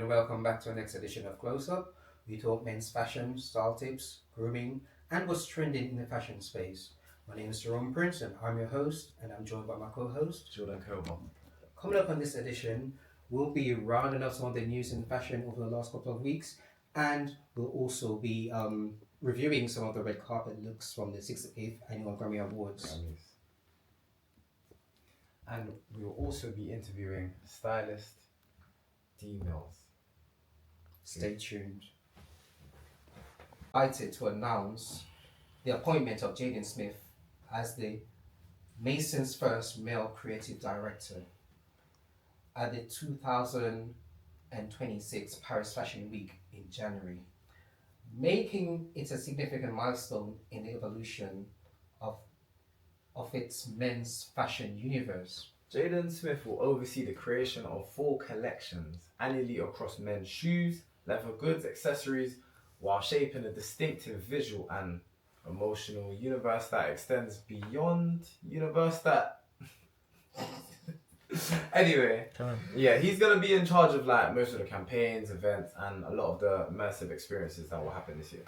and welcome back to our next edition of Close Up. We talk men's fashion, style tips, grooming, and what's trending in the fashion space. My name is Jerome Prince, and I'm your host, and I'm joined by my co-host, Jordan Kobo. Coming up on this edition, we'll be rounding up some of the news in fashion over the last couple of weeks, and we'll also be reviewing some of the red carpet looks from the 68th Annual Grammy Awards. And we will also be interviewing stylist DEE. Stay tuned. Excited to announce the appointment of Jaden Smith as the Mason's first male creative director at the 2026 Paris Fashion Week in January, making it a significant milestone in the evolution of its men's fashion universe. Jaden Smith will oversee the creation of 4 collections annually across men's shoes, leather goods, accessories, while shaping a distinctive visual and emotional universe that extends beyond universe that... Anyway, yeah, he's going to be in charge of like most of the campaigns, events, and a lot of the immersive experiences that will happen this year.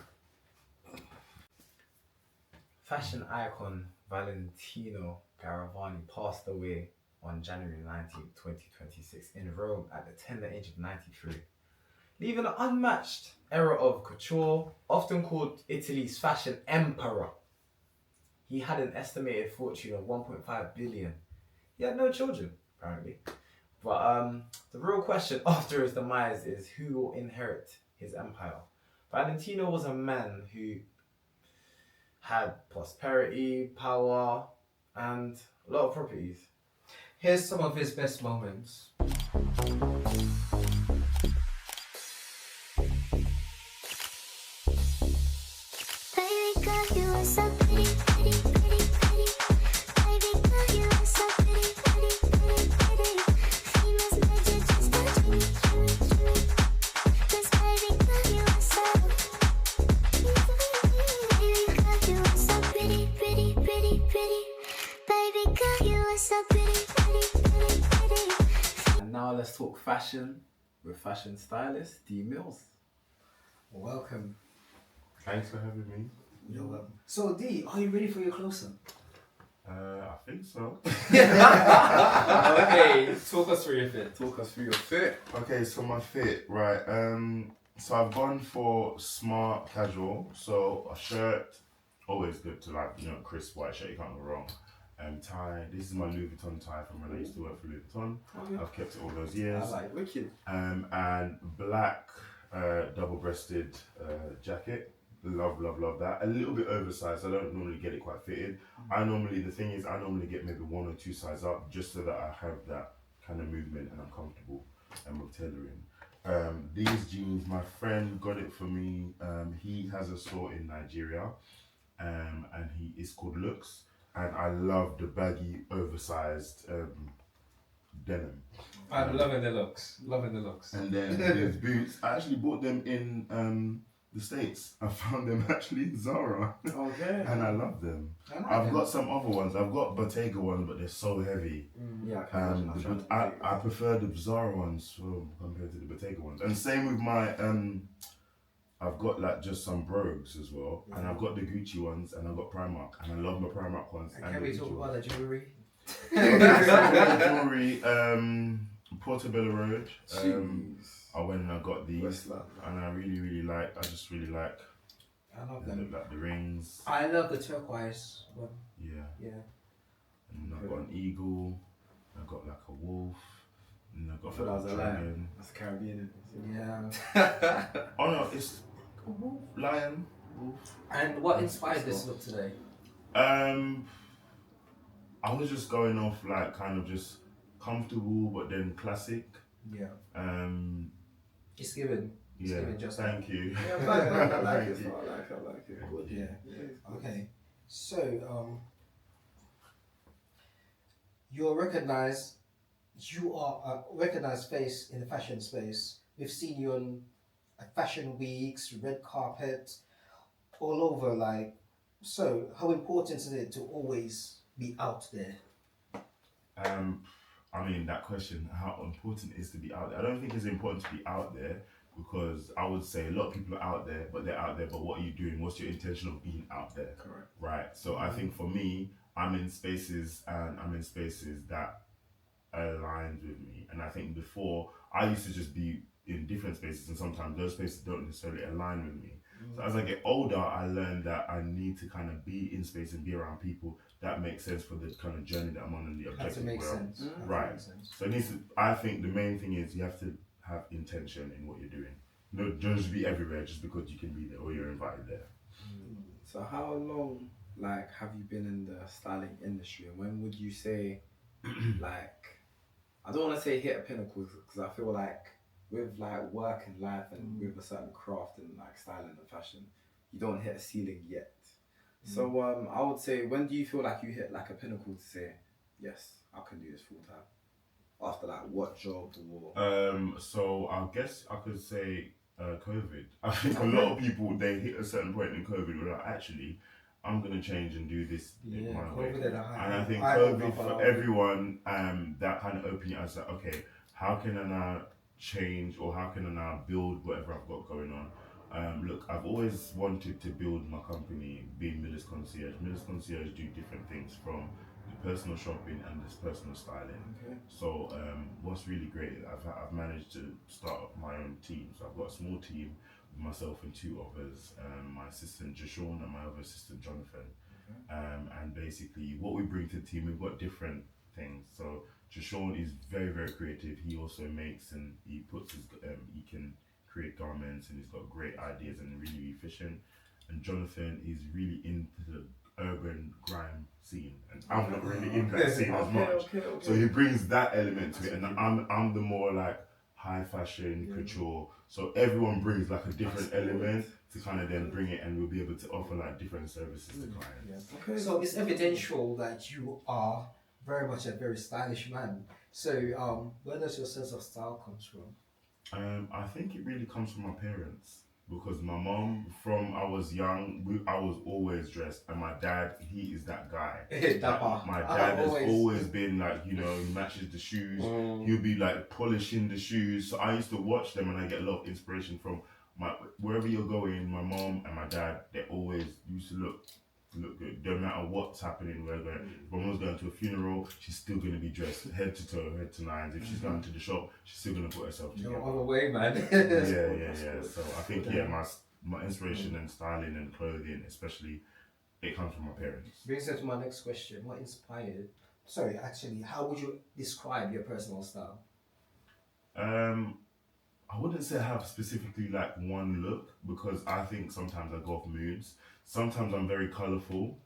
Fashion icon Valentino Garavani passed away on January 19, 2026 in Rome at the tender age of 93, leaving an unmatched era of couture, often called Italy's fashion emperor. He had an estimated fortune of 1.5 billion. He had no children, apparently. But the real question after his demise is who will inherit his empire. Valentino was a man who had prosperity, power, and a lot of properties. Here's some of his best moments. And now let's talk fashion with fashion stylist DEE. Welcome. Thanks for having me. You're welcome. So D, are you ready for your close-up? I think so. Okay, talk us through your fit. Okay, so my fit, right? So I've gone for smart casual. So a shirt, always good to like, crisp white shirt. You can't go wrong. Tie. This is my Louis Vuitton tie from when I used to work for Louis Vuitton. I've kept it all those years. I like wicked. And black double-breasted jacket. Love that. A little bit oversized. I don't normally get it quite fitted. The thing is, I normally get maybe 1 or 2 sizes up just so that I have that kind of movement and I'm comfortable with tailoring. These jeans, my friend got it for me. He has a store in Nigeria, and it's called Looks, and I love the baggy, oversized denim. I'm loving the looks. And then these boots, I actually bought them in the States. I found them actually in Zara. Okay. And I love them. I've got some other ones. I've got Bottega ones, but they're so heavy. Yeah, I prefer the Zara ones compared to the Bottega ones. And same with my I've got like just some brogues as well, and I've got the Gucci ones, and I've got Primark, and I love my Primark ones. And can we talk about the jewellery? Jewelry, Portobello Road. I went and I got these, and I really like. I just really like. I love them. Like the rings. I love the turquoise one. Yeah. And I've got an eagle. I've got like a wolf. And I've got I thought like that was a lion. That's Caribbean. Yeah. Oh no, it's a wolf, lion, wolf. And what inspired this look today? I was just going off like kind of just comfortable, but then classic. Yeah. It's given. It's Yeah. given just Thank you. Yeah, I like it. I like it. Good. Yeah. Okay. So you are a recognized face in the fashion space. We've seen you on fashion weeks, red carpet, all over. Like, so how important is it to always be out there? I mean, that question, how important it is to be out there. I don't think it's important to be out there because I would say a lot of people are out there, but they're out there, but what are you doing? What's your intention of being out there? Correct. Right. So I think for me, I'm in spaces that aligns with me. And I think before, I used to just be in different spaces, and sometimes those spaces don't necessarily align with me. So as I get older, I learned that I need to kind of be in space and be around people that make sense for the kind of journey that I'm on and the Has to objective. make where I'm- sense. Has to Right. make sense. So it needs to, I think the main thing is you have to have intention in what you're doing. No, don't just be everywhere just because you can be there or you're invited there. So how long, like, have you been in the styling industry, and when would you say, like, I don't want to say hit a pinnacle because I feel like with like work and life and with a certain craft and like styling and fashion, you don't hit a ceiling yet. So I would say, when do you feel like you hit like a pinnacle to say, yes, I can do this full time? After like what job or? So I guess I could say COVID. I think a lot of people, they hit a certain point in COVID where like, actually, I'm gonna change and do this Yeah, my way. COVID And I think I COVID hope for everyone, that kind of opened your eyes like, okay, how can I now change or how can I now build whatever I've got going on? Look, I've always wanted to build my company, being Miller's Concierge. Miller's Concierge do different things from the personal shopping and this personal styling. Okay. So what's really great is I've managed to start up my own team. So I've got a small team with myself and two others, my assistant Jashawn and my other assistant Jonathan. And basically what we bring to the team, we've got different things. So Jashawn is very, very creative. He also makes and he puts his, he can create garments and he's got great ideas and really efficient. And Jonathan is really into the urban grime scene, and I'm not really in that scene as much. Okay. So he brings that element to it, and I'm the more like high fashion couture. So everyone brings like a different element to kind of then bring it, and we'll be able to offer like different services to clients. Okay. So it's evidential that you are very much a very stylish man. So where does your sense of style comes from? I think it really comes from my parents. Because my mom, from I was young, I was always dressed, and my dad, he is that guy. My dad has always been like, you know, he matches the shoes. He'll be like polishing the shoes. So I used to watch them, and I get a lot of inspiration from wherever you're going. My mom and my dad, they always used to look good. No matter what's happening, we're going. If my mom's going to a funeral, she's still going to be dressed head to toe, head to nines. If she's going to the shop, she's still going to put herself together. No other way, man. Yeah. So I think my inspiration and styling and clothing, especially, it comes from my parents. Brings us to my next question. What inspired? Sorry, actually, how would you describe your personal style? I wouldn't say I have specifically like one look because I think sometimes I go off moods. Sometimes I'm very colourful.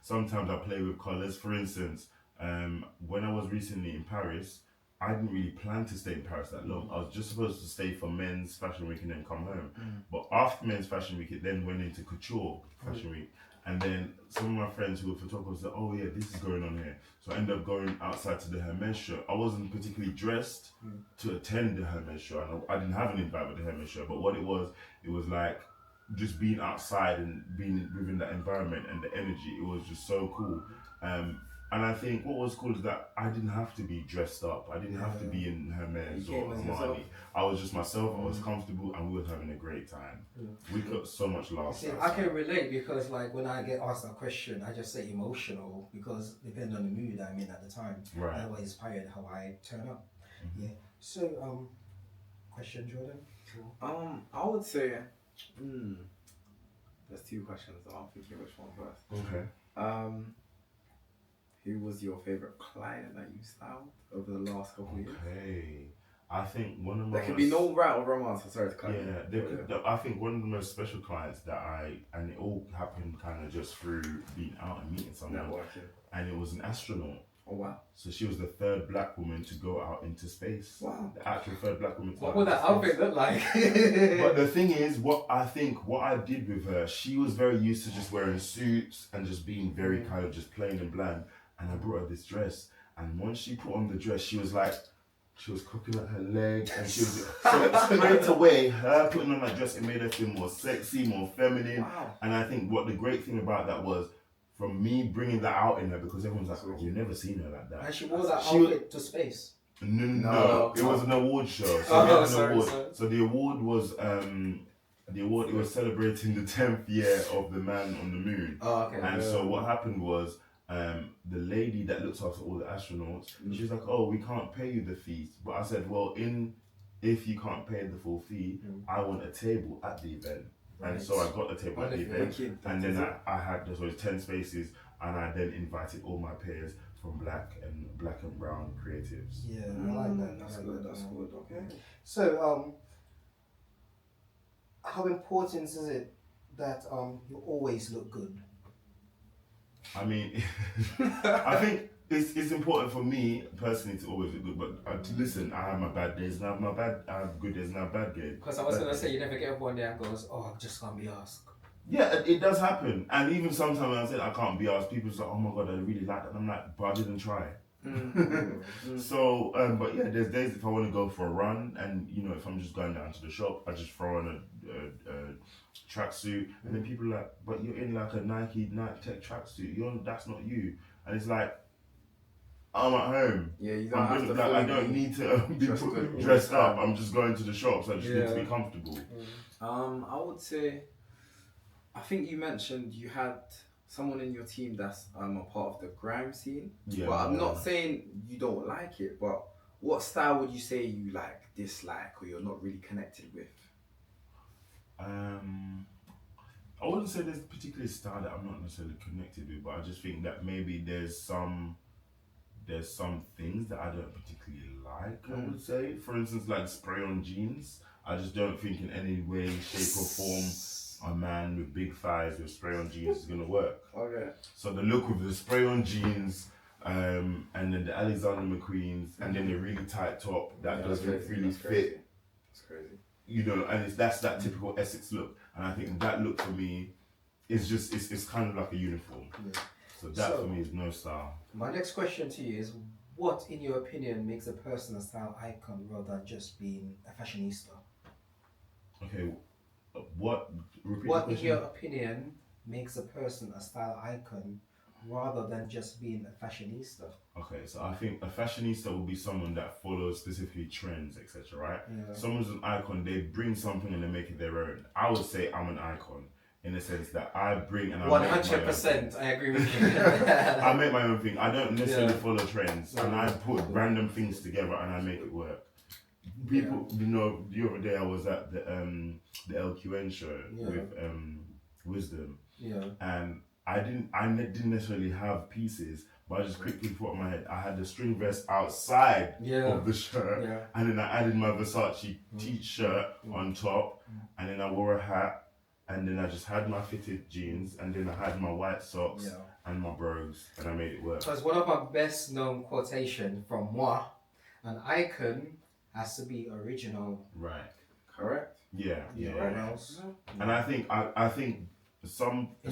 Sometimes I play with colours. For instance, when I was recently in Paris, I didn't really plan to stay in Paris that long. I was just supposed to stay for men's fashion week and then come home. But after men's fashion week, it then went into couture fashion week. And then some of my friends who were photographers said, oh yeah, this is going on here. So I ended up going outside to the Hermes show. I wasn't particularly dressed to attend the Hermes show. And I didn't have an invite with the Hermes show. But what it was like just being outside and being within that environment and the energy. It was just so cool. And I think what was cool is that I didn't have to be dressed up. I didn't have to be in Hermes or Armani. I was just myself. I was comfortable, and we were having a great time. We got so much laughs. See, I can relate because, like, when I get asked that question, I just say emotional because depending on the mood I'm in at the time, Right. that will inspire how I turn up. Yeah. So, question, Jordan. I would say, there's two questions. I'm thinking which one first. Okay. Who was your favorite client that you styled over the last couple of years? Okay. I think one of my There can be no right or wrong answer. Sorry to cut you. I think one of the most special clients and it all happened kind of just through being out and meeting someone. Networking. And it was an astronaut. Oh wow. So she was the third black woman to go out into space. Wow. The actual third black woman to What go would out that into space. outfit look like? But the thing is, what I did with her, she was very used to just wearing suits and just being very kind of just plain and bland. And I brought her this dress, and once she put on the dress, she was cooking at her leg, and she was so straight away. Her putting on that dress, it made her feel more sexy, more feminine. Wow. And I think what the great thing about that was, from me bringing that out in her because everyone's like, oh, you've never seen her like that. And she wore that She outfit to space. No, it was an award show. So we had an award. So the award was it was celebrating the 10th year of the man on the moon. Oh, okay. And so what happened was the lady that looks after all the astronauts, she was like, oh, we can't pay you the fees. But I said, well, if you can't pay the full fee, I want a table at the event. Right. And so I got a table at the event. And then I had, there was 10 spaces, and I then invited all my peers from black and brown creatives. Yeah, I like that. That's good. That's good. Okay. So, how important is it that you always look good? I mean, I think it's important for me personally to always look good. But listen, I have my bad days and I have good days and I have bad days. Because I was gonna say you never get up one day and goes, oh, I just can't be asked. Yeah, it does happen. And even sometimes when I said I can't be asked, people say, oh my god, I really like that. And I'm like, but I didn't try. So, but yeah, there's days if I want to go for a run, and you know, if I'm just going down to the shop, I just throw on a tracksuit, and then people are like, but you're in like a Nike Tech tracksuit. That's not you. And it's like, I'm at home. Yeah, you don't have to. I don't need to be dressed up. I'm just going to the shops. I just need to be comfortable. I would say, I think you mentioned you had someone in your team that's a part of the grime scene. Yeah. But I'm not saying you don't like it, but what style would you say you dislike, or you're not really connected with? I wouldn't say there's a particular style that I'm not necessarily connected with, but I just think that maybe there's some things that I don't particularly like. I would say, for instance, like spray-on jeans. I just don't think in any way, shape, or form a man with big thighs with spray-on jeans is gonna work. Okay. So the look with the spray-on jeans, and then the Alexander McQueens, and then the really tight top that doesn't really fit. It's crazy. You know, and that's that typical Essex look, and I think that look for me is just it's kind of like a uniform. Yeah. So that for me is no style. My next question to you is, what in your opinion makes a person a style icon rather than just being a fashionista? Okay, what in your opinion makes a person a style icon rather than just being a fashionista? Okay, so I think a fashionista will be someone that follows specifically trends, etc. Right? Yeah. Someone's an icon, they bring something and they make it their own. I would say I'm an icon in the sense that I bring and I 100%, I agree with you. I make my own thing. I don't necessarily follow trends, and I put random things together and I make it work. People, you know, the other day I was at the LQN show with Wisdom, and I didn't necessarily have pieces, but I just quickly thought in my head, I had the string vest outside of the shirt, and then I added my Versace t-shirt on top, and then I wore a hat, and then I just had my fitted jeans, and then I had my white socks and my brogues, and I made it work. Because one of my best known quotation from moi, an icon has to be original. Right. Correct. Yeah. Or else. And I think in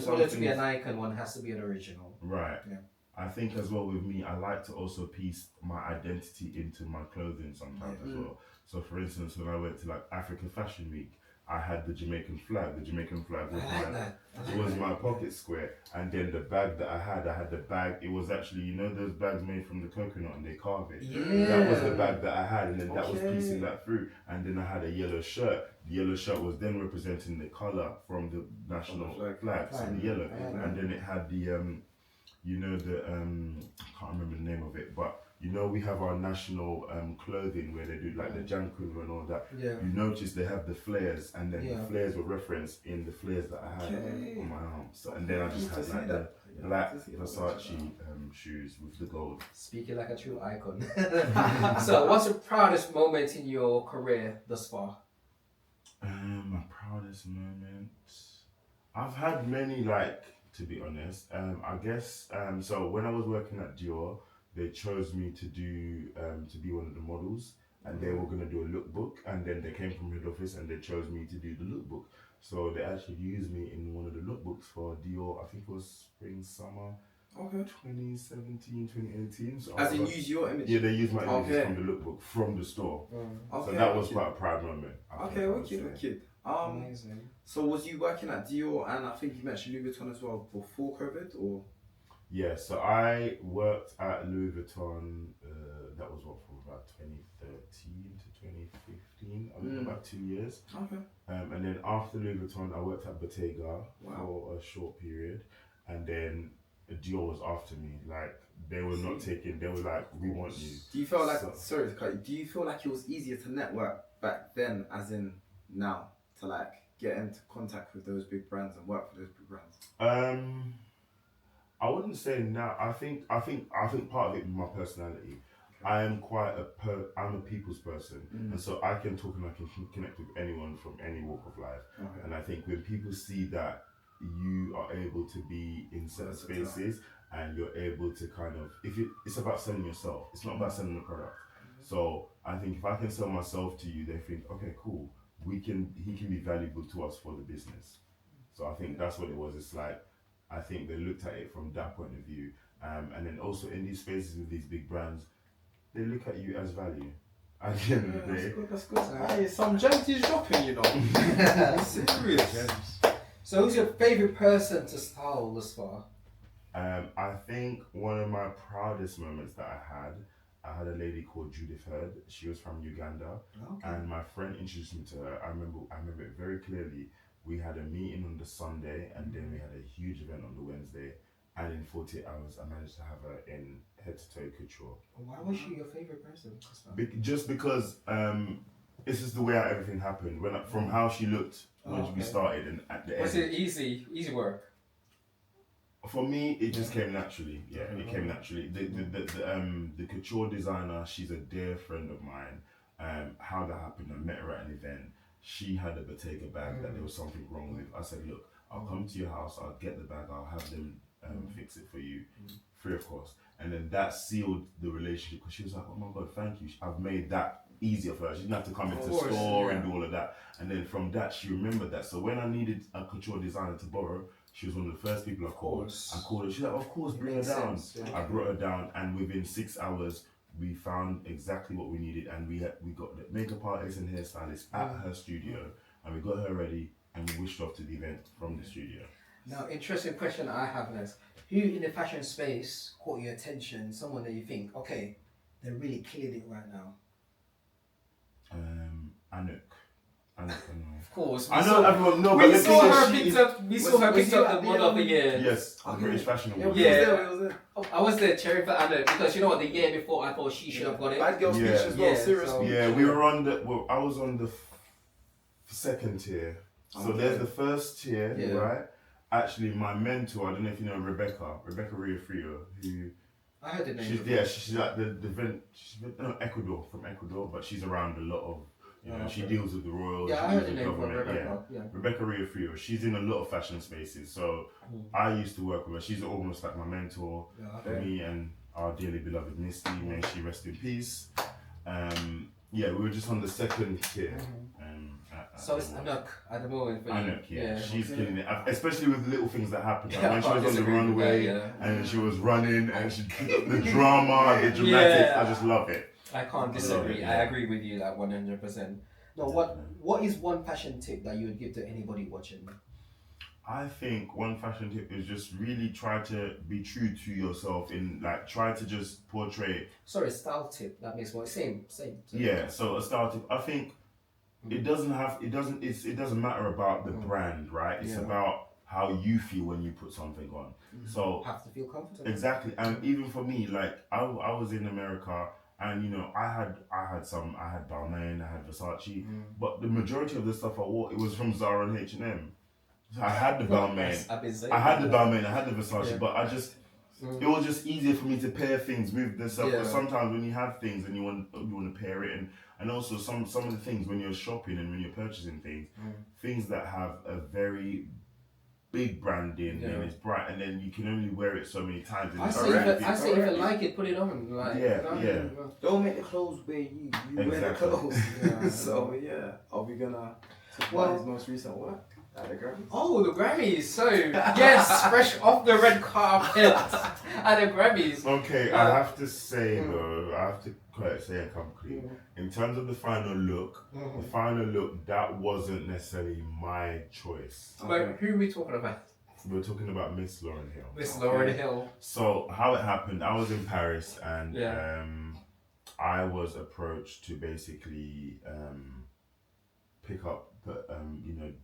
order to be an icon, one has to be an original. Right. Yeah. I think as well with me, I like to also piece my identity into my clothing sometimes as well. So for instance, when I went to like Africa Fashion Week, I had the Jamaican flag. The Jamaican flag was my pocket square, and then the bag that I had the bag. It was actually, you know, those bags made from the coconut and they carve it. Yeah. That was the bag that I had, and then that was piecing that through. And then I had a yellow shirt. The yellow shirt was then representing the color from the national flag, so the yellow. And then it had the you know, the I can't remember the name of it, but you know, we have our national clothing where they do like the Jankuva and all that. Yeah. You notice they have the flares, and then the flares were referenced in the flares that I had on my arm. So, and then I just had like the black Versace shoes with the gold. Speaking like a true icon. So, what's your proudest moment in your career thus far? My proudest moment. I've had many, like, to be honest. I guess so when I was working at Dior, they chose me to do to be one of the models, and they were gonna do a lookbook, and then they came from head office and they chose me to do the lookbook. So they actually used me in one of the lookbooks for Dior. I think it was spring summer 2017, 2018. So as in use your image? Yeah, they used my images from the lookbook from the store. So that was quite a proud moment. Wicked. Amazing. So was you working at Dior, and I think you mentioned Louis Vuitton as well before COVID, or? Yeah, so I worked at Louis Vuitton. That was what, from about 2013 to 2015. I think about 2 years. Okay. And then after Louis Vuitton, I worked at Bottega Wow. for a short period, and then Dior was after me. Like they were not taking. They were like, "We want you." Do you feel like So- sorry to cut you? Do you feel like it was easier to network back then, as in now, to like get into contact with those big brands and work for those big brands? I wouldn't say now. I think part of it is my personality. I am I'm a people's person, and so I can talk and I can connect with anyone from any walk of life. Okay. And I think when people see that you are able to be in certain spaces and you're able to kind of, it's about selling yourself. It's not about selling the product. So I think if I can sell myself to you, they think, okay, cool. He can be valuable to us for the business. So I think that's what it was. It's like, I think they looked at it from that point of view. And then also in these spaces with these big brands, they look at you as value. At the end of the day. That's good. Hey, some gems is dropping, you know. Serious. So who's your favourite person to style thus far? I think one of my proudest moments that I had a lady called Judith Heard. She was from Uganda, and my friend introduced me to her. I remember it very clearly. We had a meeting on the Sunday, and then we had a huge event on the Wednesday. And in 48 hours, I managed to have her in head-to-toe couture. Why was she your favourite person? Just because this is the way how everything happened. From how she looked when we started and at the end. Was it easy work? For me, it just came naturally. Yeah, it came naturally. The couture designer, she's a dear friend of mine. How that happened, I met her at an event. She had a Bottega bag that there was something wrong with. I said, look, I'll come to your house, I'll get the bag, I'll have them fix it for you, free of cost. And then that sealed the relationship because she was like, oh my God, thank you. I've made that easier for her. She didn't have to come into the store and do all of that. And then from that, she remembered that. So when I needed a couture designer to borrow, she was one of the first people I called. I called her. She's like, of course, bring her down. I brought her down, and within 6 hours, we found exactly what we needed, and we got the makeup artist and hairstylist at her studio, and we got her ready, and we wished off to the event from the studio. Now, interesting question I have is, who in the fashion space caught your attention? Someone that you think, okay, they really killed it right now. Anouk. Of course. I know everyone knows. We saw her picked up. We saw her picked up the model of the year. Yes, the British Fashion Award. Yeah. I was there cheering for Anna because you know what, the year before I thought she should have got it. Bad girl speech as well, seriously. Yeah, we were on I was on the second tier. So there's the first tier, right? Actually, my mentor, I don't know if you know Rebecca Riafrio, who I heard the name. She's like Ecuador, from Ecuador, but she's around a lot of, she deals with the royals. Yeah, I heard the name from Rebecca. Yeah. Rebecca Riafrio, she's in a lot of fashion spaces. So I used to work with her. She's almost like my mentor for me and our dearly beloved Misty. May she rest in peace. We were just on the second tier. So it's Anouk at the moment for you. Anouk, yeah. She's killing it, especially with little things that happen. Like when she was on the with runway that, and she was running and the drama, the dramatics, I just love it. I can't disagree. I agree with you like 100%. Now, what is one fashion tip that you would give to anybody watching? I think one fashion tip is just really try to be true to yourself in like try to just portray. Sorry, style tip. That makes more same. Yeah. So a style tip. I think it doesn't matter about the brand, right? It's about how you feel when you put something on. So have to feel comfortable. Exactly. And even for me, like I was in America. And I had Balmain, I had Versace, but the majority of the stuff I wore, it was from Zara and H&M. So I had the Balmain, I had the Versace, but I just, it was just easier for me to pair things with the stuff. Because sometimes when you have things and you want to pair it, and also some of the things when you're shopping and when you're purchasing things that have a very big branding and it's bright, and then you can only wear it so many times. I say if you like it, put it on. Like, Don't make the clothes wear you. You wear the clothes. So are we gonna supply his most recent work at the Grammys? Oh, the Grammys. So yes, fresh off the red carpet at the Grammys. Okay, I have to say though, I have to quite say and come clean. In terms of the final look, that wasn't necessarily my choice. But who are we talking about? We're talking about Miss Lauryn Hill. Miss Lauryn Hill. So how it happened, I was in Paris and Yeah. I was approached to basically pick up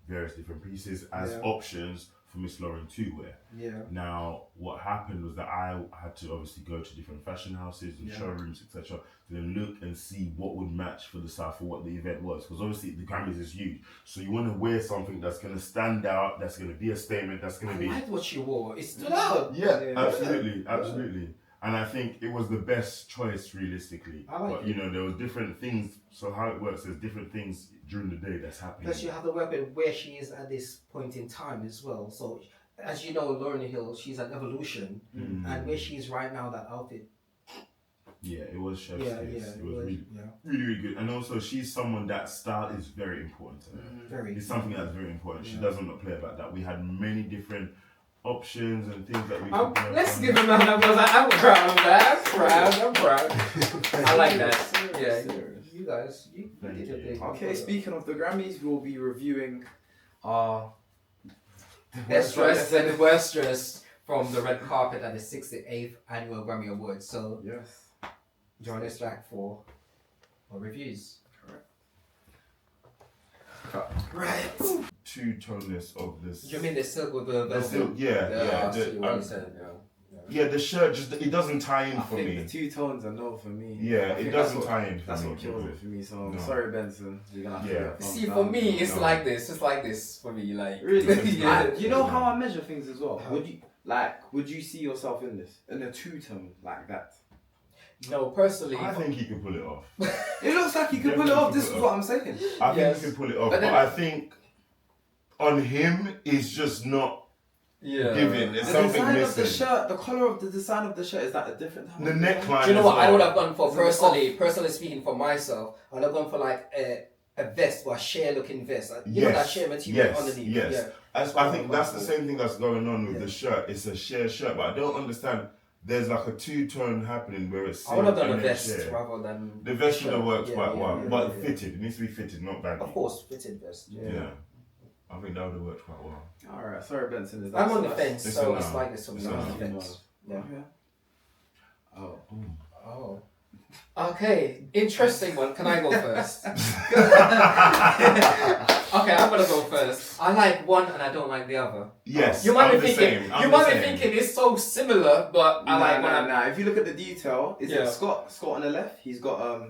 various different pieces as options for Miss Lauren to wear. Yeah. Now, what happened was that I had to obviously go to different fashion houses and showrooms, etc., to then look and see what would match for the South for what the event was. Because obviously the Grammys is huge, so you want to wear something that's going to stand out, that's going to be a statement, that's going to be. I liked what you wore. It stood out. Yeah, absolutely. And I think it was the best choice realistically. I like but it. there was different things. So how it works, there's different things during the day that's happening. Plus, you have to work with where she is at this point in time as well. So, as you know, Lauryn Hill, she's an evolution, and where she is right now, that outfit. Yeah, it was chef's Yeah, kiss. yeah, It was really good. And also, she's someone that style is very important to her. Very. It's something that's very important. She does not play about that. We had many different options and things that we could work Let's on. give him a round of applause. I'm proud of that. I'm proud. I like that. Yeah, you guys, you did your thing. Okay, speaking of the Grammys, we'll be reviewing our Best dressed and the worst dressed from the red carpet at the 68th Annual Grammy Awards. So, yes. join us back for reviews. Right. Two-toneness of this. You mean the circle, the silk, I see what you said, yeah, the shirt just it doesn't tie in I for think me. the two tones are no for me. Yeah, I it think doesn't that's tie in for That's me. what kills it for me. So No. sorry, Benson. You're gonna have to Yeah. get a thumbs See, down. for me, it's No. like this. It's like this for me. Like Really? yeah. You know how I measure things as well. Would you see yourself in this in a two-tone like that? No, personally, I think he can pull it off. It looks like you can pull it off. This is what I'm saying. I think Yes. he can pull it off, But but, then- I think on him it's just not yeah. giving. There's The something design missing. of the shirt, the color of the design of the shirt, is that a different type The of neckline. Do you know as what I well. would have gone for Is it personally speaking for myself? I would have gone for like a vest or a sheer looking vest. You know that sheer material underneath. Yes. Yeah. I think that's the same thing that's going on with Yeah. the shirt. It's a sheer shirt, but I don't understand. There's like a two-tone happening where it's. I would have done a and then vest sheer. rather than The vest shirt. would have worked Yeah, quite yeah, well, yeah, but yeah. fitted. It needs to be fitted, not baggy. Of course, fitted vest. Yeah. I think that would have worked quite well. All right, sorry, Benson. Is that I'm on so the that's- fence, It's so a it's no. like this for me. It's a I'm on no. the fence. Yeah. Okay. Oh. Oh. Okay, interesting one. Can I go first? Okay, I'm gonna go first. I like one and I don't like the other. Yes, You might I'm be the thinking. same. I'm You the might be same. thinking it's so similar, but I like one. Nah. If you look at the detail, is Yeah. it Scott on the left? He's got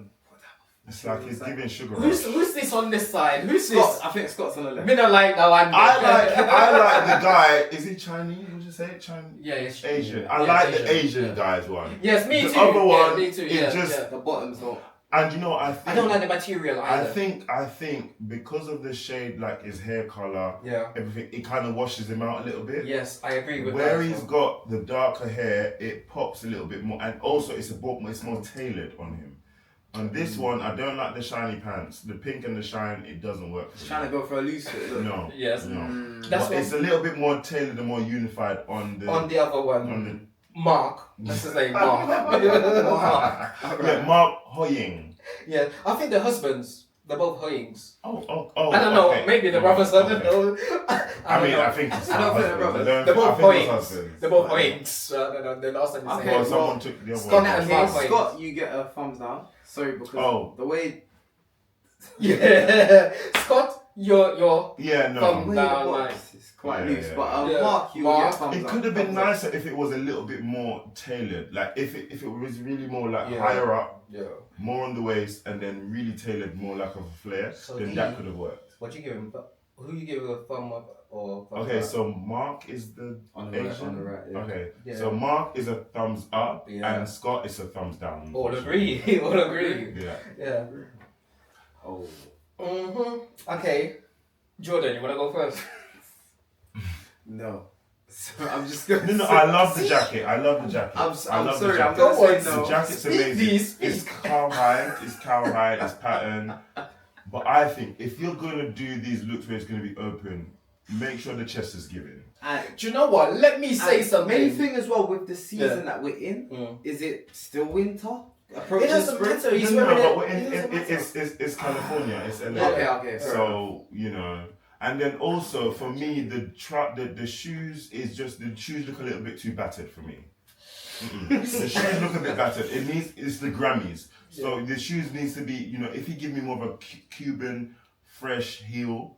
It's like he's giving sugar. Who's this on this side? Who's Scott. this? I think Scott's on the left. Me don't like that one. I like the guy. Is he Chinese? Would you say Chinese? Yeah, it's Asian. I Yeah, like Asian. the Asian Yeah. guy's one. Yes, me The too. other Yeah, one, me too. it Yeah, just- yeah. The bottoms don't. And you know, I think I don't like the material either. I think because of the shade, like his hair color, Yeah. everything, it kind of washes him out a little bit. Yes, I agree with Where that. he's got the darker hair, it pops a little bit more, and also it's more tailored on him. On this one, I don't like the shiny pants. The pink and the shine, it doesn't work for He's me. trying to go for a loose fit. Look. No. Yes. No. That's But it's a little bit more tailored and more unified on the. on the other one. on Mark. That's his name, Mark. Mark. yeah, Mark Hoying. Yeah, I think the husbands, they're both Hoyings. Oh. I don't know, okay. maybe the brothers, I don't Okay. know. I mean, don't know. I think it's I don't think they're brothers. They're both Hoyings. husbands. They're both Hoyings. The last time you Okay, said Well, it. someone took the other Scott one. and Okay, Mark Hoying. Scott, you get a thumbs down. Sorry, because the way Yeah. Scott, your Yeah, the no. Thumb. way Nah, the like- box is quite Yeah, loose. yeah. But Yeah. Mark, you Mark, get a thumbs It up. could have been Thumbs up. nicer if it was a little bit more tailored. Like if it was really more like Yeah. higher up, Yeah. more on the waist, and then really tailored more like a flare, So then that could have worked. What you give him? Who you give a thumb up or thumb Okay, down? so Mark is the On the right, Asian. on the right, yeah. Okay, Yeah. so Mark is a thumbs up, Yeah. and Scott is a thumbs down. All agree. All agree. Yeah. Yeah. Oh. Okay. Jordan, you wanna go first? No. So I'm just gonna No, say- I love the jacket. I love the jacket. I'm I sorry, love I'm the jacket. gonna say The no. jacket's Speak amazing. these, It's speak. cowhide, it's pattern. But I think if you're gonna do these looks where it's gonna be open, make sure the chest is given. Do you know what? Let me say And something. Main thing as well with the season Yeah. that we're in, Mm. is it still winter? It doesn't matter. He's No, wearing but it. It doesn't matter. it's California. It's LA. Okay. So you know, And then also for me, the shoes look a little bit too battered for me. The shoes look a bit battered. It's the Grammys. So the shoes needs to be, if you give me more of a Cuban fresh heel,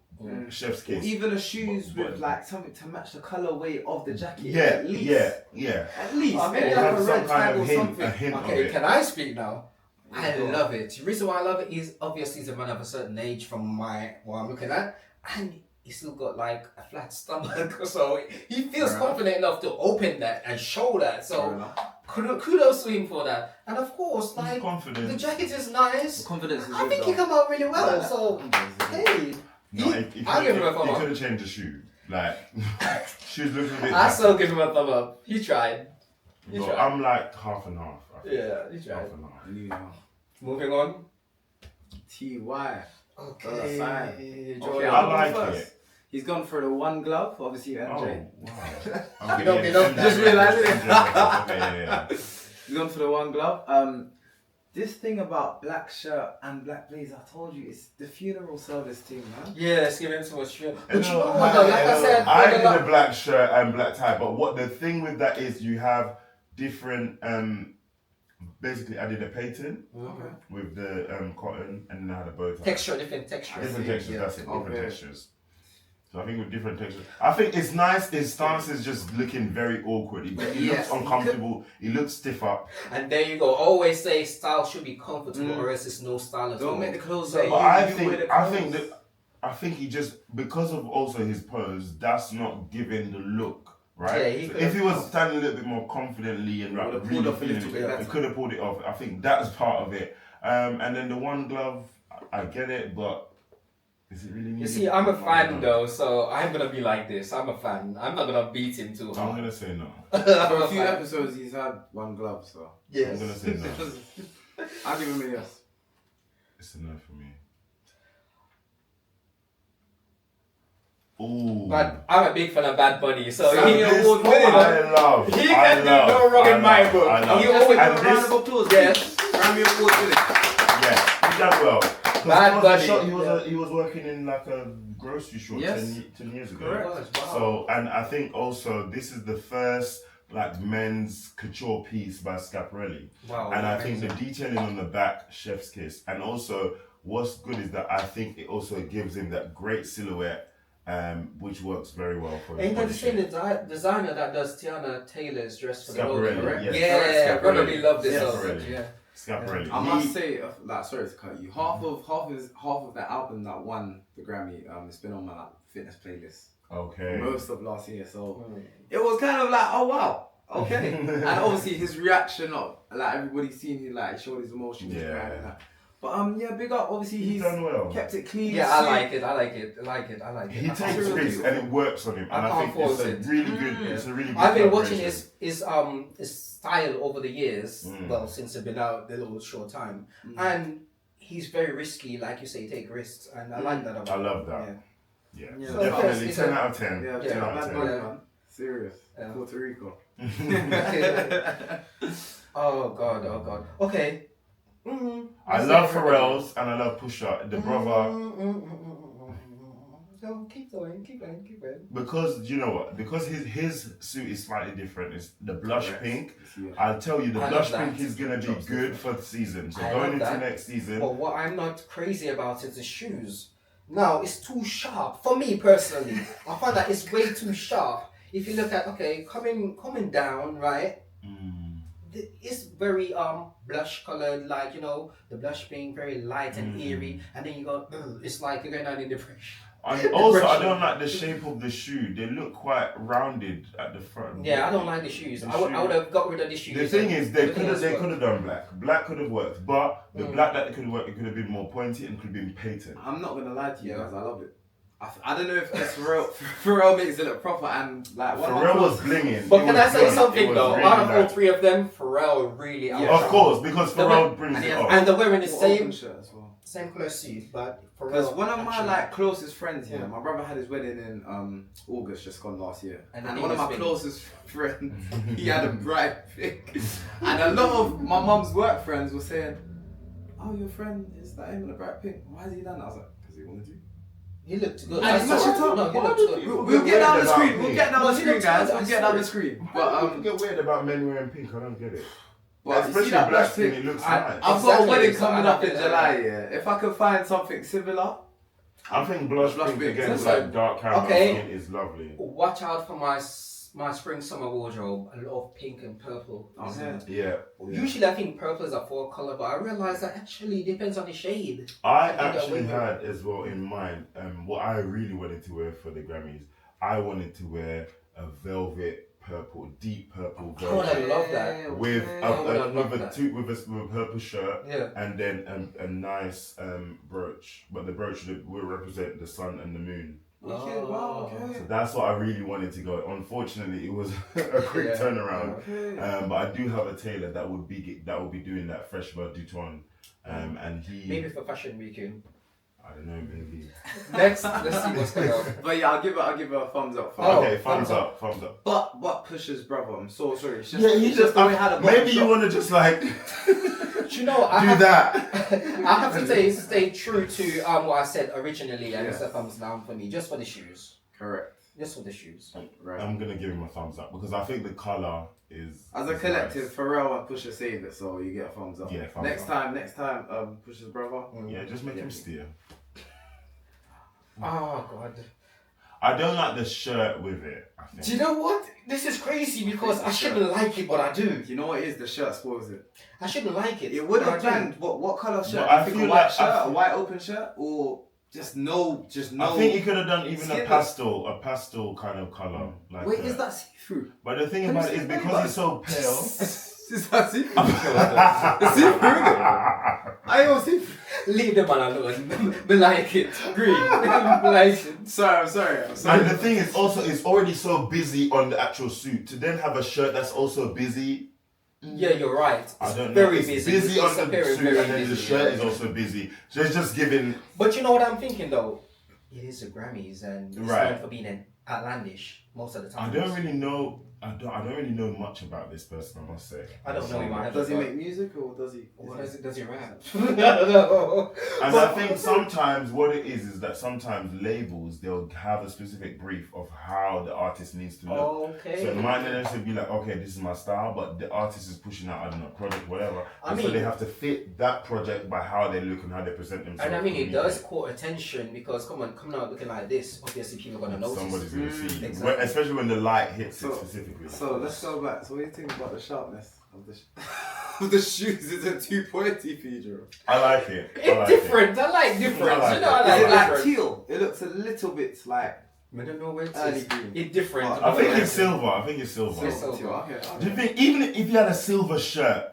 chef's kiss. Or even the shoes with like something to match the colorway of the jacket. Yeah, at least. yeah. At least. Maybe Or like have a some red tag kind or of hint, something. a hint of Okay, it. can I speak now? I Go on. love it. The reason why I love it is obviously he's a man of a certain age from what I'm looking at, and he's still got like a flat stomach, so he feels Fair confident enough to open that and show that. Fair So enough. kudos to him for that. And of course, He's like confident. the jacket is nice. Confidence is I good, think he though. come out really well. Yeah. So hey, No, he I'll give him a thumb could up. have changed the shoe. Like, shoes look a bit. I still give him a thumb up. He tried. He But tried. I'm like half and half. I think. Yeah, he tried. Half and half. You know. Moving on. T.Y. Okay. Fine. Jordan. Okay, I I'll go like first. it. He's gone for the one glove, obviously MJ. Oh, wow. You don't belong Just realised it. Yeah. He's gone for the one glove. This thing about black shirt and black blazer, I told you, it's the funeral service thing, man. Yeah, let's give him so much shit. But You you know, know what though, like I said, I for the did la- a black shirt and black tie, but what the thing with that is, you have different. Basically, I did a patent Okay. with the cotton, and then I had a bow tie. texture, different texture. Different see, textures. yeah. That's it. Different Okay. textures. So I think with different textures, I think it's nice. His stance is just looking very awkward. He Yes. looks uncomfortable. He looks stiff up. And there you go. Always say style should be comfortable, Mm. or else it's no style at all. Don't make the clothes So that But you I wear the think clothes. that I think he just, because of also his pose, that's not giving the look. Right? Yeah, he So could if have- he was standing a little bit more confidently and like Would've pulled really off a feeling little it, bit he better. could have pulled it off. I think that's part of it. And then the one glove, I get it, but is it really needed? You see, I'm a I don't fan know. though, so I'm gonna be like this. I'm a fan. I'm not gonna beat him too I'm hard. gonna say no. For I'm a few fan. episodes, he's had one glove, so I'm gonna say no. I'll give him a yes. It's a no for me. Ooh. But I'm a big fan of Bad Bunny, so And he this award winning. I love. He I can do love, no wrong I in my love, book. I love. He always And a round this, of applause. Yes. Grammy Award winning. yeah, he done well. 'Cause Bad he was a Bunny, shop- yeah. he was working in like a grocery store Yes. 10 years ago. Correct. So, and I think also this is the first like men's couture piece by Schiaparelli. Wow. And I think the detailing on the back, chef's kiss. And also, what's good is that I think it also gives him that great silhouette, which works very well for his Ain't that body the same shape. designer that does Tiana Taylor's dress for the Schiaparelli, logo, right? yes. Yeah, Correct, probably Schiaparelli. love this Yes. so much. Schiaparelli. Yeah. Schiaparelli. I must say, like, sorry to cut you. Half of that album that won the Grammy, it's been on my like, fitness playlist Okay. most of last year. So Mm. it was kind of like, oh wow, okay. And obviously his reaction, of like everybody's seen, he like showed his emotions. Yeah. crying and that. But yeah, big up. Obviously He's he's done well. kept it clean. Yeah, I sweet. like it. I like it. I like it. I like it. He I takes can't- risks and it works on him, I and I can't think it's force a it. really good. It's a really good. I've been watching collaboration. his style over the years. Mm. Well, since it's been out a little short time, Mm. and he's very risky. Like you say, take risks, and I like that about I him. love that. Yeah. Yeah, Yeah. So definitely it's 10 a- out of 10. Yeah, 10 yeah, out bad of bunny, 10. man. Serious. Yeah. Puerto Rico. Oh god. Oh god. Okay. Mm-hmm. I love Pharrell's and I love Pusha, the brother, No, keep going. because you know what? Because his suit is slightly different. It's the blush Correct. pink. Yeah. I'll tell you, the I blush love that. pink is gonna be Drops good different. for the season. So I going love into that. next season, But what I'm not crazy about is the shoes. Now, it's too sharp. For me personally, I find that it's way too sharp. If you look at, coming down, right? It's very blush colored, like, the blush being very light and eerie. And then you go, ugh, it's like you're going down in depression. and also I Depression. don't like the shape of the shoe. They look quite rounded at the front. Yeah, I don't like the shoes. The I would shoe- have got rid of the shoes. The thing is, they Everything else could worked. have done black. Black could have worked, but the Mm. black that could have worked, it could have been more pointy and could have been patent. I'm not gonna lie to you Yeah. guys, I love it. I don't know if it's Pharrell makes it look proper and like one of my Pharrell was close- blinging. But It can was I say good. something It was though? really Out of all nice. three of them, Pharrell really Yeah. outshined. Of course, because The Pharrell way- brings and it he has- off. And they're wearing the What same open shirt as well. clothes suit, but Because Pharrell one of my actually- like closest friends, Yeah. my brother had his wedding in August, just gone last year, And and the one of thing my is closest friends, he had a bright pink, and a lot of my mum's work friends were saying, "Oh, your friend is that him in a bright pink? Why has he done that?" I was like, "Because he wanted to." He looked good. And I smash saw it up. No, he Why looked did good. you- We'll get down the Weird screen. about We'll me. get down No, the he screen, looked guys. good. We'll I get saw down the it. screen. Why do people get weird about men wearing pink? I don't get it. But you Especially see that black black skin, thing? it looks I- nice. I've got a Exactly, wedding so coming I up in like it. July, yeah. If I could find something similar, I think blush Blush pink pink. against So- like dark caramel okay. skin is lovely. Watch out for my spring summer wardrobe. A lot of pink and purple. yeah. Yeah. Usually I think purple is a fall color, but I realize that actually depends on the shade. I think that actually we- had as well in mind what I really wanted to wear for the Grammys. I wanted to wear a velvet purple, deep purple I would velvet love that. with I would have loved with that. with a purple shirt Yeah. and then a nice brooch. But the brooch will represent the sun and the moon. Okay, wow, So okay. that's what I really wanted to go. Unfortunately, it was a quick Yeah. turnaround. Okay. But I do have a tailor that would be doing that fresh bird Duton. And he, Maybe for fashion weekend. I don't know, maybe. Next, let's see what's going on. But yeah, I'll give her a thumbs up. Oh, Okay, thumbs thumbs up. But Push's brother, I'm so sorry. It's just, Yeah, he it's just the way how the bottom maybe you shot- want to just like Do you know I do have, that. I have to stay true to what I said originally, and it's Yeah. a thumbs down for me, just for the shoes. Correct. Just for the shoes. Right. I'm gonna give him a thumbs up because I think the color is As a is collective, nice. Pharrell and Pusha saved it, so you get a thumbs up. Yeah, thumbs next up. time, Pusha's brother. Yeah, just make him steer. Oh god. I don't like the shirt with it. I think. Do you know what? This is crazy because I shouldn't like it, but I do. You know what it is? The shirt spoils it. I shouldn't like it. It would but have I do. banged. What colour shirt? But I You think feel a white like- shirt, I a feel- white open shirt, or just no. I think he could have done even a Skin. pastel kind of color. Like Wait, is that see through? But the thing Can about you it is see because he's so pale. Is that see through? See through? I don't see through. Leave the man alone. Be like it. Green. Be like it. Sorry, I'm sorry. And the thing is also, it's already so busy on the actual suit. To then have a shirt that's also busy, Yeah, you're right. I don't know. Very It's busy. busy on It's the very, suit, very and then the busy, shirt yeah. is also busy. So it's just giving. But you know what I'm thinking though? It is the Grammys and it's Right. known for being an outlandish most of the time. I don't really know. I don't really know much about this person. I must say. I don't know him either. Does he make music or does he? Does he rap? I don't know. And I think sometimes what it is that sometimes labels they'll have a specific brief of how the artist needs to look. Okay. So it might not necessarily be like, okay, this is my style, but the artist is pushing out, I don't know, project, whatever. I And so mean- they have to fit that project by how they look and how they present themselves. And I mean, to it the does media. caught attention because coming out looking like this, obviously people are gonna notice. Somebody's gonna see, exactly. When- especially when the light hits So- it specifically. So let's go back. So what do you think about the sharpness of the of the shoes? Is it too pointy for you, Joe? I like it. I It's like different. I like different. I like you know, it. I Is it like like different. teal? It looks a little bit like I don't know where it early is. green. It's different. Oh, I think Okay. it's silver. I think it's silver. It's silver. Okay. Do you think even if you had a silver shirt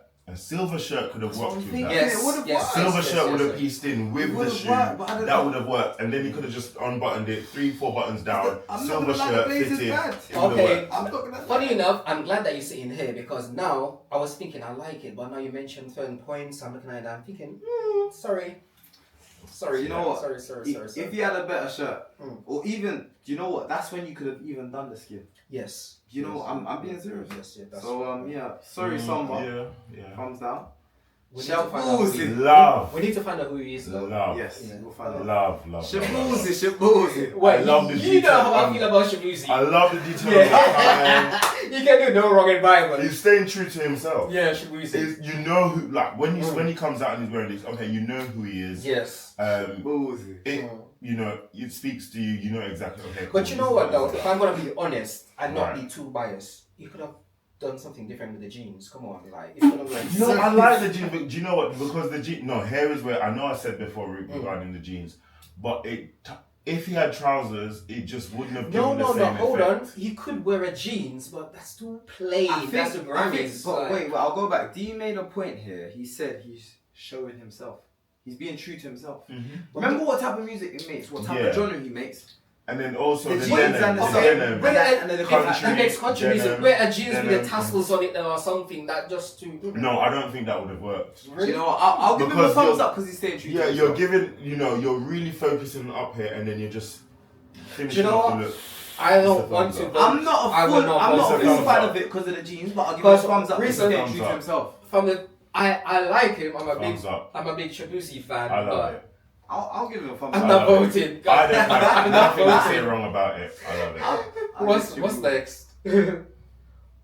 could have worked with that? Yes, It would've yes, worked. Silver yes, shirt yes, would have yes. pieced in with It the would've shoe. worked, but I don't That know. would have worked, and then he could have just unbuttoned it 3-4 buttons down. I'm not Silver gonna lie, the shirt blaze is fitted. bad. It would have Okay. worked. I'm not gonna. Funny enough, I'm glad that you're sitting here because now I was thinking I like it, but now you mentioned certain points. I'm looking at it. I'm thinking, sorry. You know what? Sorry. If you had a better shirt, Mm. or even, do you know what? That's when you could have even done the skin. Yes. You know, I'm being serious. Yes, yeah. That's So yeah. Sorry, Samba. Yeah. Thumbs down. We need to find out who he is. Love. We need to find out who he is, though. Love. Yes, Yeah. we'll find out. Love. Shabuzi. Wait, I love the you know detail. how I feel about Shabuzi. I love the detail Yeah. You can do no wrong environment. He's staying true to himself. Yeah, Shabuzi. You know who, like when he comes out and he's wearing this, okay, you know who he is. Yes. Shabuzi. It, you know, it speaks to you. You know exactly. Okay. But you know what though? If I'm gonna be honest and not Right. be too biased, you could have done something different with the jeans. Come on, like if you don't like. You know, I like the jeans, but do you know what? Because the jeans, no, here is where I know I said before regarding the jeans, but if he had trousers, it just wouldn't have given the No, same hold effect. on. He could wear a jeans, but that's too plain. I That's the think, Grammys. but like- wait, I'll go back. D made a point here. He said he's showing himself. He's being true to himself. Remember what type of music he makes, what type Yeah. of genre he makes. And then also The the jeans denim, and the the okay, denim. Wear a- and then the if country, he makes country music, denim, wear a jeans with denim. the tassels on it or something that just to. No, I don't think that would have worked. Do you know what? I'll give him a Because thumbs you're- up because he's staying true to Yeah, himself. you're giving, you're really focusing up here, and then you're just finishing Do you know off what? the look. I don't It's a want to. thumbs vote. I'm not I a will full, not I'm vote. not a It's a full thumbs fan up. of it because of the jeans, but I'll give him a Because thumbs up because he's reason- staying Thumbs true to up. himself. From the, I like him. I'm a Thumbs big, up. I'm a big Shabuzi fan. I but love it. I'll give it a thumbs I'm up. not voting. I don't have I'm not nothing to say voting. wrong about it. I love it. What's next?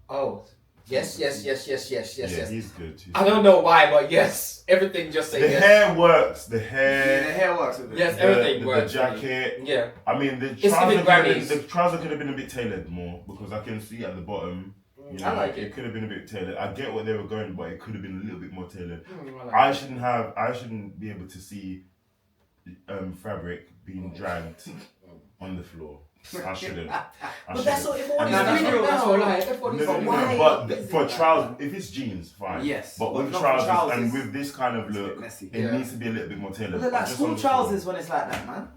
Oh, yes. Yeah, he's good. I don't know why, but yes, everything just say The yes. hair works. The Yeah, hair. the hair works with it. Yes, the, everything the works. jacket. Yeah. I mean, the giving trouser, Grammys. the trouser could have been a bit tailored more because I can see at the bottom. You know, I like it it. could have been a bit tailored. I get what they were going, but it could have been a little bit more tailored. I I like it. shouldn't be able to see fabric being dragged on the floor. I shouldn't. But that's what everyone And is that's doing real, that's now. real. Like, everybody's No, like, no, why? no, but is for it trousers, if it's jeans, fine. Yes, But but with not for trousers, trousers. and with this kind of It's a look, bit messy. it Yeah. needs to be a little bit more tailored. Look at Just school on the floor. trousers when it's like that, man.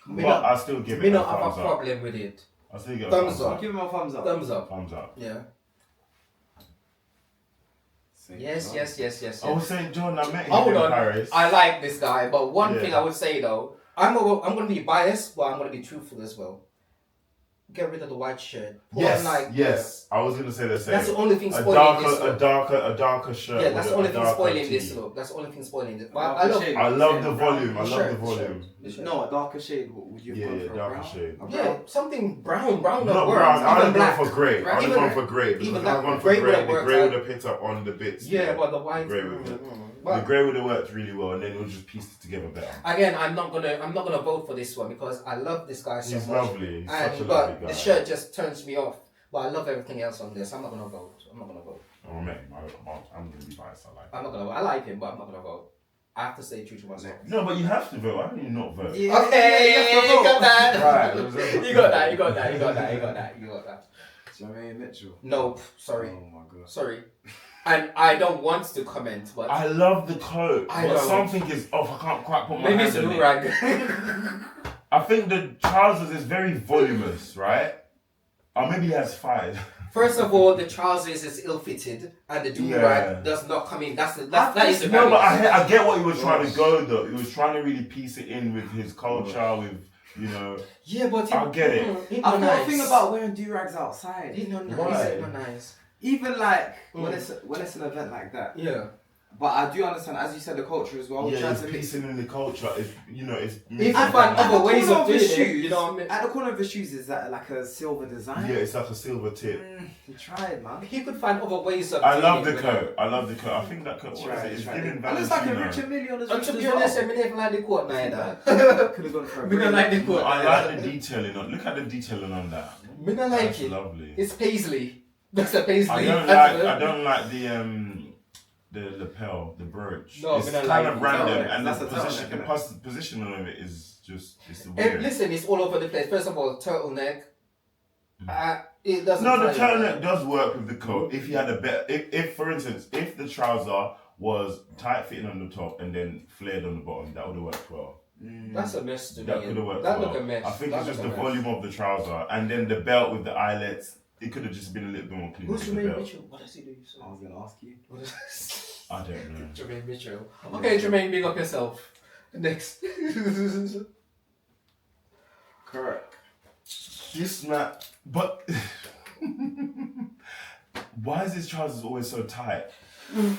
But I still give Me it a not have a thumbs up. problem with it. I still give it a Thumbs thumbs up. up. Give him a thumbs up. Thumbs up. Thumbs up. Yeah. St. Yes, John. yes. I was saying, John, I met him Hold in on. Paris. I like this guy, but one Yeah. thing I would say though, I'm going to be biased, but I'm going to be truthful as well. Get rid of the white shirt. Put on, like, yes. I was gonna say the same. That's the only thing a spoiling this darker, look. a darker shirt. Yeah, that's with the only a thing darker spoiling tee. this look. That's the only thing spoiling this. But Darker I love shade. I love the Brown. volume. I love Shirt, the volume. No, a darker shade. What would you have Yeah, gone yeah, for? darker Brown? shade. A Yeah, brown? something brown Not that works. brown. I Even would black. have gone for grey. I would have Even- gone for grey. Because even if I had that gone for grey grey, would've the worked grey out. would have picked up on the bits. Yeah, but the white. Grey would have. The But grey would have worked really well, and then it would just piece it together better. again, I'm not gonna vote for this one because I love this guy so He's much. lovely. He's such a And lovely but guy. the shirt just turns me off. But I love everything else on this. I'm not gonna vote. I met him. I'm gonna be biased. I like him. I'm not gonna vote. I like him, but I'm not gonna vote. I have to stay true to myself. No, but you have to vote. Why don't you not vote? Yeah, Okay, you have to you vote. got that. Right. You got that. Jermaine Mitchell. Nope. Sorry. Oh my god. Sorry. And I don't want to comment, but I love the coat, I but know. something is off. I can't quite put my maybe hand it's a on it. rag. I think the trousers is very voluminous, right? Or maybe he has 5. First of all, the trousers is ill-fitted, and the Yeah. do-rag does not come in. That is the No, but Grammys. I get what he was trying to go though. He was trying to really piece it in with his culture, with Yeah, but I get it. It's I've not got nice. a thing about wearing do-rags outside. It's not nice. Why? It's not nice. Even like Mm. when it's an event like that. Yeah. But I do understand, as you said, the culture as well. yeah, Trying it's to mix. piecing in the culture. It's it's If I you find At the other ways corner of his doing it, shoes, you know what I mean? At the corner of his shoes is that like a silver design. yeah, it's like a silver tip. He tried, man. He could find other ways of I doing love it the with coat. I love the coat. I think that coat Tried, it's tried. giving And it's like a Valentino. Richard Millie on his And wrist to as be well. honest, I never like the quote neither. Could have gone for a We don't like the quote. I like the detailing on. Look at the detailing on that. Me not like That's it. lovely. It's paisley. That's a paisley. I don't like the lapel, the brooch. No, it's we don't kind like of it. random, No, and that's the a turtleneck, position, the innit? positioning of it is just it's And weird. listen, it's all over the place. First of all, turtleneck. It doesn't. No, the tie you. turtleneck does work with the coat. If you had a better, if for instance, if the trouser was tight fitting on the top and then flared on the bottom, that would have worked well. That's a mess to That me. could have worked That well. look a mess. I think That it's just the look a mess. volume of the trouser and then the belt with the eyelets. It could have just been a little bit more clean. Who's with the Jermaine belt. Mitchell? What does he do? I was gonna ask you. What is I don't know. Jermaine Mitchell. Okay, Jermaine, big up yourself. Next. Correct. This man, but why is his trousers always so tight? And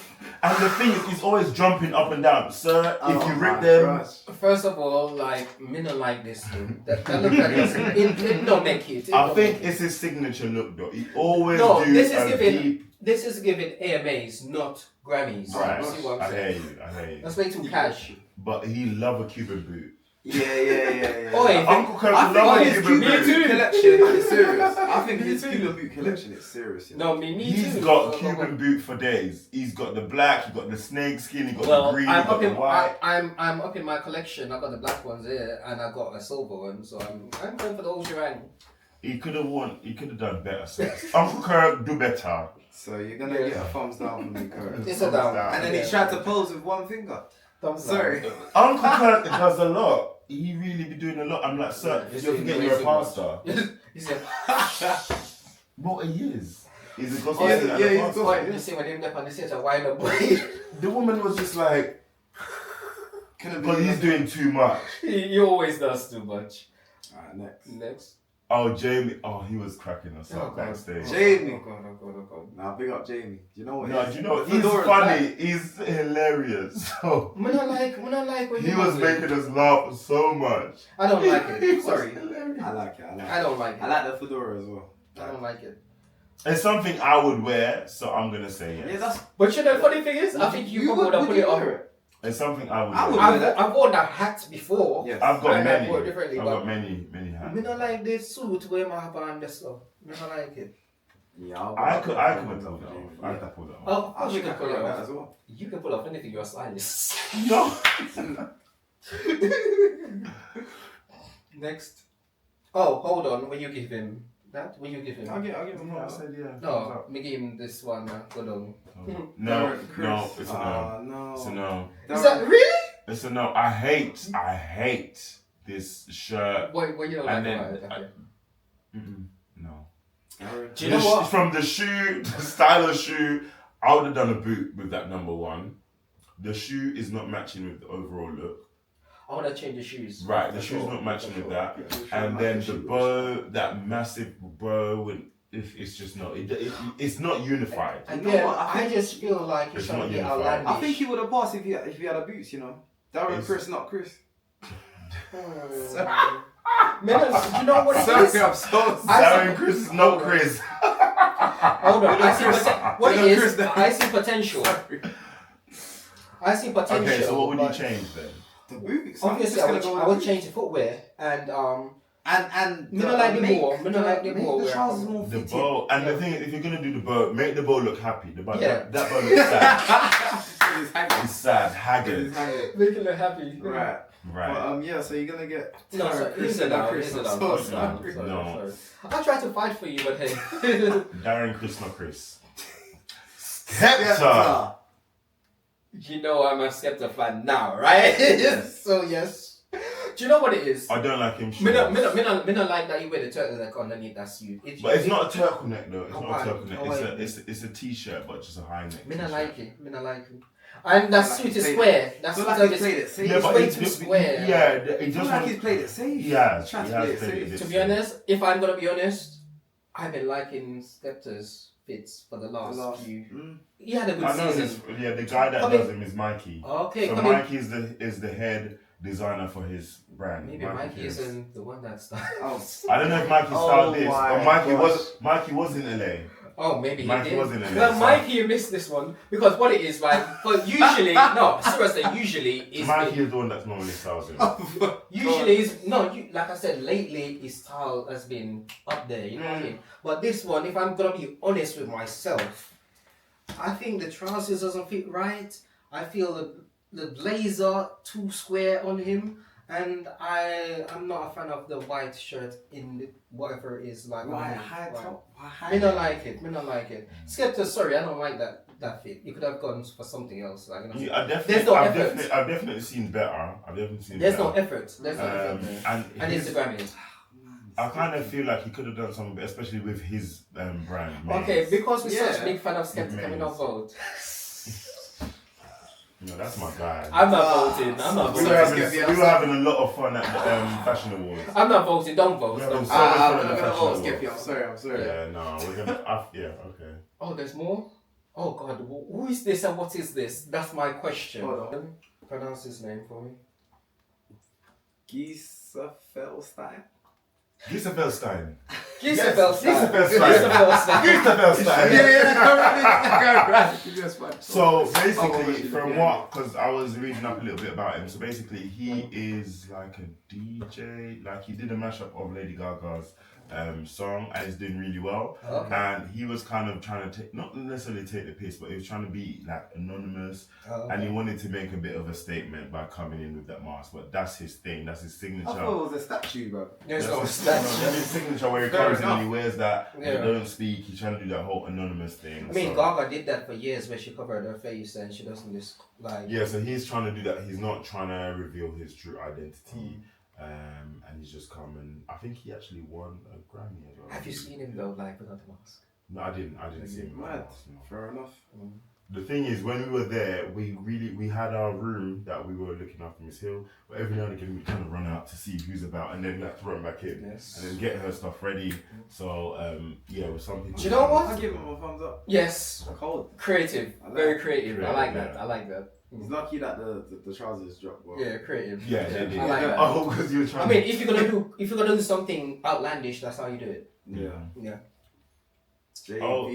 the thing is, he's always jumping up and down. Sir, if you rip them, First of all, like, me not like this thing. That look like this. It don't make it. I think it's his signature look though. He always No, do this is a giving- deep. This is giving AMAs, not Grammys. Right, You see what I I'm hear saying? you. I hear you. That's way too cash. But he love a Cuban boot. Yeah. Oi, Uncle Kirk I love a think his Cuban Cuban boot. boot collection is serious. I think Me his too. Cuban boot collection is serious. you know. No, me He's too. got Cuban boot for days. He's got the black, he got the snake skin, he got the Well, green, he I'm got up the in white. I'm up in my collection. I got the black ones here, and I got a silver one. So I'm going for the old Durang. He could have done better. So Uncle Kirk, do better. So you're gonna get a thumbs down from me, Kurt. It's a down. And then he tried to pose with one finger. Sorry. Uncle Kirk does a lot. He really be doing a lot. I'm like, sir, Yeah, you're forgetting he's you're a doing pastor. You see, What he is. He's a gospel Yeah, singer and yeah, a he's pastor. got- you see when him up on the stage, a wind up boy. The woman was just like, Couldn't because he's doing too much. He always does too much. Alright, next. Next. Oh, Jamie. Oh, he was cracking us up backstage. Jamie. Oh God. Nah, big up Jamie. Do you know what? No, do you know what? He's Fedora's funny. back. He's hilarious. So When I like what he was making us laugh so much. I don't like He it. was Sorry. hilarious. I like it. I don't like it. I like the fedora as well. I don't like it. It's something I would wear, so I'm gonna say yes. Yeah, that's. But you know the funny thing is, I think you probably would have put it on. It's something I would I wear. would wear that. I've worn that hat before. Yes. I've got And many. I wore it differently, I've but- got many hats. I don't like this suit where my have on the stuff. I don't like it. Yeah, I could have pull pulled that off. I could have pulled that off. Oh, of I course you think I can pull could it that off. as well. You can pull off anything. You're a stylist. No. Next. Oh, hold on. Will you give him that? Will you give him? I'll give him I that. said yeah. No, me give him this one. Hold on. No, Chris. no, it's a no. No. It's a no. Is that really? It's a no. I hate this shirt. What you don't like And then about it? Okay. No. Do you know what? From the shoe, the style of shoe, I would have done a boot with that number one. The shoe is not matching with the overall look. I want to change the shoes. Right, the For shoe's sure, not matching for with sure. that. Yeah, And then the bow, that massive bow, and it's just not. It's not unified. And Yeah, you know what? I just feel like it's It's trying not to be unified. outlandish. I think he would have passed if he had a boots, you know. Darren It's- Chris, not Chris. Man, do you know what it is? Sorry, I'm so Darren Chris is not Chris. Hold on, I see what it Chris is. now. I see potential. I see potential. Okay, so what would you but change then? The boots. Obviously, I would change the footwear and And me not like the more. Me not like the more. the where- trousers more The fitted. bow, and the thing is, if you're gonna do the bow, make the bow look happy. The bow, Yeah. that bow looks sad. It's hanging. It's sad, haggard. It's hanging. Make it look happy. Right. Right. But yeah, so you're gonna get No, Darren so Chris here's it and down. Chris. Here's it I'm down. so Sorry, sorry. No. I tried to fight for you, but hey. Darren Chris, not Chris. Skepta. Skepta. You know I'm a Skepta fan now, right? So yes. Do you know what it is? I don't like him. Me short. not like that you wear the turtleneck underneath that suit. But it's not a turtleneck though. It's Oh, not a why? turtleneck. Oh, why? It's a t-shirt, but just a high neck. Me not t-shirt. like it. Me not like it. And that Like suit he is played square. That So suit like he is played it safe. Yeah, It's but way it's too square. Yeah, it I feel just like want- he's played it safe. Yeah, He's trying he to has play it played safe. it To be honest, if I'm gonna be honest, I've been liking Skepta's fits for the last few. He had a good I know season. the guy that Coming- does him is Mikey. Okay, So coming. Mikey is the head designer for his brand. Maybe Mikey is. isn't the one that started. Oh, I don't know if Mikey Oh started this, my but Mikey was in LA. Oh, maybe he Mikey did. was in it, Well, so- Mikey, you missed this one because what it is, right? But usually, no, seriously, usually is Mikey is the one that's normally styles him. usually is no. Like I said, lately his style has been up there. You know what I mean? But this one, if I'm gonna be honest with myself, I think the trousers doesn't fit right. I feel the blazer too square on him. And I'm not a fan of the white shirt in the, whatever it is like. Why underneath, high right? top? Why high Me not like it. Me not like it. Skepta, sorry, I don't like that fit. You could have gone for something else. Like, you know, Yeah, There's no effort. I've definitely seen better. I've definitely seen there's better. no effort. There's no effort there. And it's the Grammys. I kind of feel like he could have done something, especially with his brand. Okay, Maze. because we're Yeah. such big fan of Skepta, can we not Maze. vote? No, that's my guy. I'm not voting. I'm not we were voting. having, a lot of fun at the fashion awards. I'm not voting. Don't vote. We Don't haven't vote. So much I'm fun at not the gonna fashion vote, Skippy. awards. I'm sorry. Yeah, no, we're gonna. Yeah, okay. Oh, there's more? Oh, God. Who is this and what is this? That's my question. Hold on. Pronounce his name for me. Gisa Felstein. Gisa Felstein. Gisefelstein. Gisefelstein. Yes, man. So Oh, basically, shit, from yeah. what, because I was reading up a little bit about him. So basically, he is like a DJ. Like he did a mashup of Lady Gaga's song, and it's doing really well. Okay. And he was kind of trying to take, not necessarily take the piss, but he was trying to be like anonymous, and he wanted to make a bit of a statement by coming in with that mask. But that's his thing. That's his signature. I thought it was a statue, bro. There's no That's statue. his signature where he Fair comes in enough. and he wears that. Yeah. He doesn't speak. He's trying to do that whole anonymous thing. I mean, so. Gaga did that for years where she covered her face and she doesn't just like. Yeah, so he's trying to do that. He's not trying to reveal his true identity, and he's just come and I think he actually won a Grammy as well. Have you seen him though, like without a mask? No, I didn't. I didn't see him. Mad. No. Fair enough. The thing is, when we were there, we had our room that we were looking after Miss Hill, but every now and again we kind of run out to see who's about, and then we have to run back in Yes. and then get her stuff ready. So yeah, with some people. Do you know what? I give him a thumbs up. Yes. Cold. Creative. I like Very creative. I like creative, that. I like that. He's lucky that the trousers dropped. Well. Yeah, creative. Yeah, they did. I like that. Oh, because you were trying. I mean, if you're gonna do something outlandish, that's how you do it. Yeah. Yeah. JB. Oh,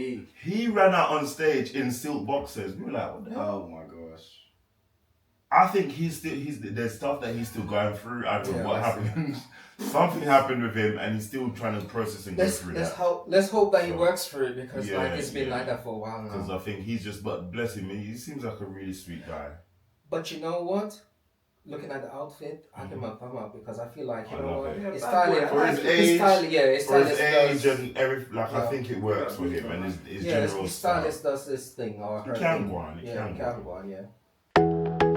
he ran out on stage in silk boxers. We were like, what the hell? Oh my gosh. I think there's stuff that he's still going through. I don't know what happened. Something happened with him, and he's still trying to process and go through that. Let's hope that he So, works through it because yeah, like it's been yeah. like that for a while Because now. I think he's just, but bless him, he seems like a really sweet guy. But you know what? Looking at the outfit, I give him a thumb up because I feel like you I know love what? it. Yeah, It's bad boy. styling. For his It's age, styling. Yeah, it's For his stylist age and everything, like I Yeah. think it works for him and his yeah, general his style. stylist does this thing or her He can thing. go on, he Yeah, can he go can on. go on. Yeah.